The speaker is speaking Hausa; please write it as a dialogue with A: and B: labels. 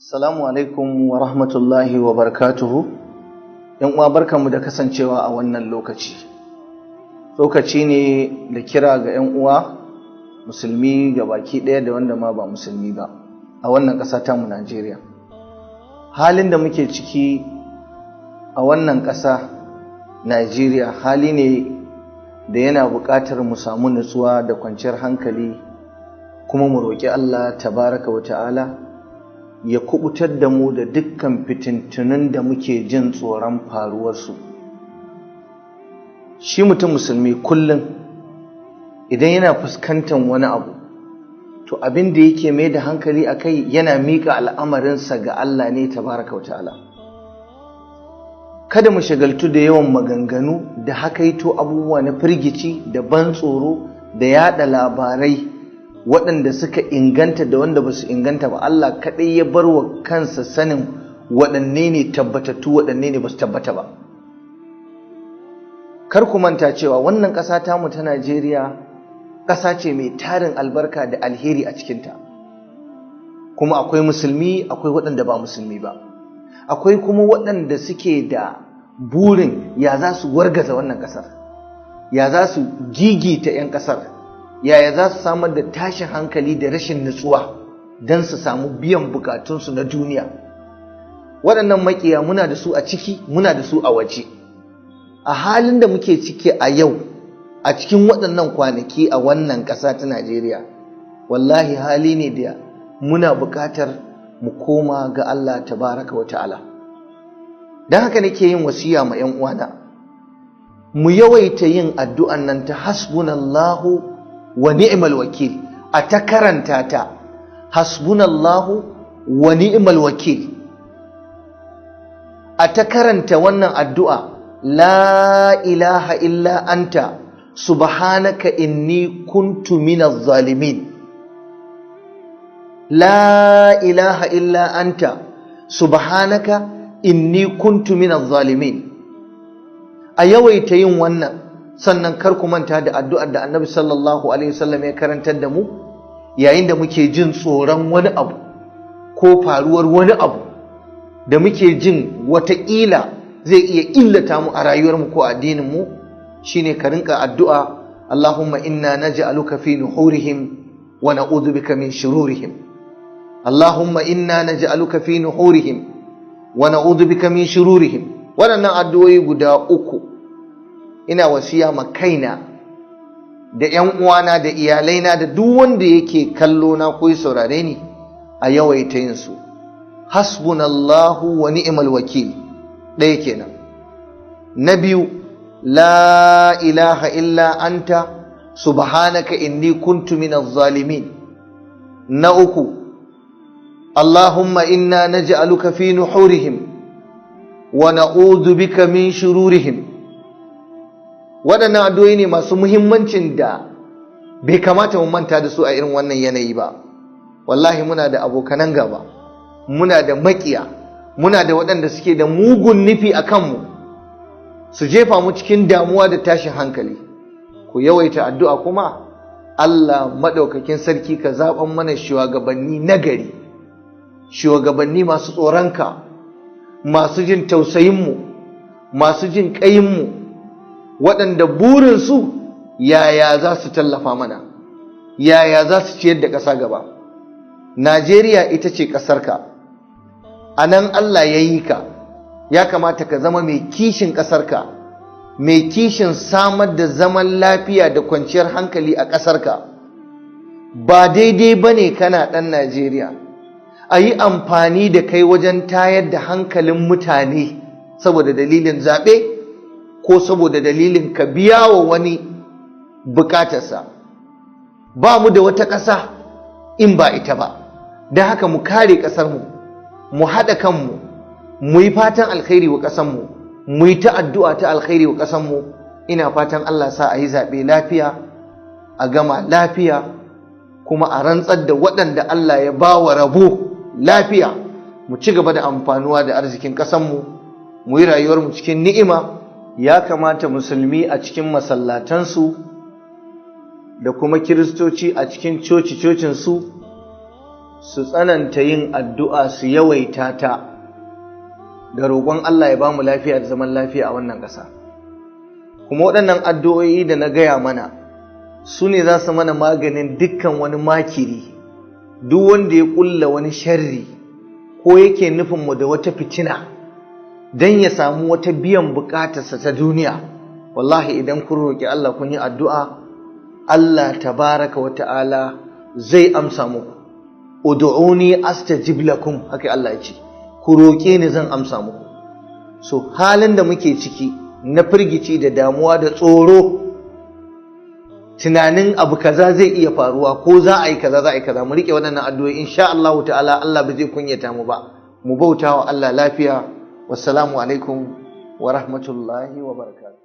A: Assalamu alaikum wa rahmatullahi wa barakatuhu. ‘Yan uwa barkanmu da kasancewa a wannan lokaci. Lokaci ne da kira ga ‘yan uwa musulmi ga baki ɗaya da wanda ma ba musulmi ba a wannan ƙasa tamu Najeriya. Halin da muke ciki a wannan ƙasa Najeriya hali ne da yana buƙatar mu samu nutsuwa da kwanciyar hankali, kuma mu roƙi Allah tabaraka wa ta'ala ya kubutar da mu da dukkan fitintunun da muke jin tsoron faruwarsu. Shi mutum musulmi kullum idan yana fuskantar wani abu, to abin da yake mai da hankali a kai yana miƙa al'amarinsa ga Allah ne tabaraka wa ta'ala. Kada mu shagaltu da yawan maganganu da hakaito abubuwa na firgici da ban tsoro da yaɗa labarai waɗanda suka inganta da wanda ba su inganta ba. Allah kaɗai ya bar wa kansa sanin waɗanne ne tabbatattu waɗanne ne ba su tabbata ba. Kar ku manta cewa wannan ƙasa tamu ta Najeriya ƙasa ce mai tarin albarka da alheri a cikinta, kuma akwai musulmi akwai waɗanda ba musulmi ba, akwai kuma waɗanda suke da burin ya za su wargaza wannan ƙasar, ya za su gigita 'yan ƙasar, yaya za su samar da tashin hankali da rashin nutsuwa don su samu biyan bukatunsu na duniya. Waɗannan makiya muna da su a ciki, muna da su a waje. A halin da muke ciki a yau a cikin waɗannan kwanaki a wannan ƙasa ta Najeriya, wallahi hali ne da muna buƙatar mu koma ga Allah tabaraka wa ta'ala. Don haka nake yin wasiya ma 'yan uwana, mu yawaita yin addu'an nan ta hasbunallahu wa ni'mal wakil, a ta karanta ta hasbunallahu wa ni'mal wakil, a ta karanta wannan addu'a la ilaha illa anta subhanaka inni kuntu minaz zalimin, la ilaha illa anta subhanaka inni kuntu minaz zalimin. A yawaita yin wannan. Sannan kar ku manta da addu'ar da Annabi sallallahu alaihi wasallam ya karantar da mu yayin da muke jin tsoron wani abu ko faruwar wani abu da muke jin wataƙila zai iya illata mu a rayuwarmu ko addinin mu, shine ka rinka addu'a Allahumma inna naj'aluka fi nuhurihim wa na'udhu bika min shururihim. Allahumma inna naj'aluka fi nuhurihim wa na'udhu bika min shururihim. Waɗannan addu'o'i guda uku ina wasiya ma kaina da ƴan uwana da iyalaina da duk wanda yake kallo na ko saurare ni a yawaita yin su. Hasbunallahu wa ni'mal wakil, ɗaya kenan. Na biyu, la ilaha illa anta subhanaka inni kuntu minaz zalimin. Na uku, Allahumma inna naj'aluka fi nuhurihim wa na'udhu bika min shururihim. Waɗannan addu'o'i ne masu muhimmancin da bai kamata mu manta da su a irin wannan yanayi ba. Wallahi muna da abokanan gaba, muna da maƙiya, muna da waɗanda suke da mugun nufi a kanmu su jefa mu cikin damuwa da tashin hankali. Ku yawaita addu'a kuma Allah maɗaukakin sarki ka zaɓan mana shugabanni nagari, shugabanni masu tsoronka, masu jin tausayinmu, masu jin ƙayinmu, waɗanda burinsu yaya za su tallafa mana, yaya za su ciyar da ƙasa gaba. Najeriya ita ce ƙasarka, a nan Allah ya yi ka, ya kamata ka zama mai kishin ƙasarka, mai kishin samar da zaman lafiya da kwanciyar hankali a ƙasarka. Ba daidai ba ne kana ɗan Najeriya a yi amfani da kai wajen tayar da hankalin mutane saboda dalilin zaɓe ko saboda dalilin ka biya wa wani bukatarsa. Ba mu da wata ƙasa in ba ita ba, don haka mu kare ƙasarmu, mu haɗa kanmu, mu yi fatan alkhairi wa ƙasarmu, mu yi ta addu'a ta alkhairi wa ƙasarmu. Ina fatan Allah sa a yi zaɓe lafiya, a gama lafiya, kuma a rantsar da waɗanda Allah ya ba wa rabo lafiya, mu ci gaba da amfanuwa da arzikin ƙasarmu, mu yi rayuwarmu cikin ni'ima. Ya kamata musulmi a cikin masallatansu da kuma kiristoci a cikin coci-cocinsu su tsananta yin addu'a su yawaita ta da roƙon Allah ya ba mu lafiya da zaman lafiya a wannan ƙasa. Kuma waɗannan addu'o'i da na gaya mana su ne za su mana maganin dukkan wani makiri, duk wanda ya ƙulla wani sharri ko yake nufinmu da wata fitina don ya samu wata biyan buƙatarsa ta duniya. Wallahi idan kun roƙi Allah kun yi addu'a, Allah tabaraka wa ta'ala zai amsa muku. Ud'uni astajib lakum, haka Allah ya ce, ku roƙe ni zan amsa muku. So halin da muke ciki na firgici da damuwa da tsoro, tunanin abu kaza zai iya faruwa ko za a yi kaza za a yi kaza, mu rike waɗannan addu'o'i insha Allah ta'ala Allah ba zai kunyata mu ba. Mu bauta wa Allah lafiya. Wassalamu alaikum wa rahmatullahi wa barakatuh.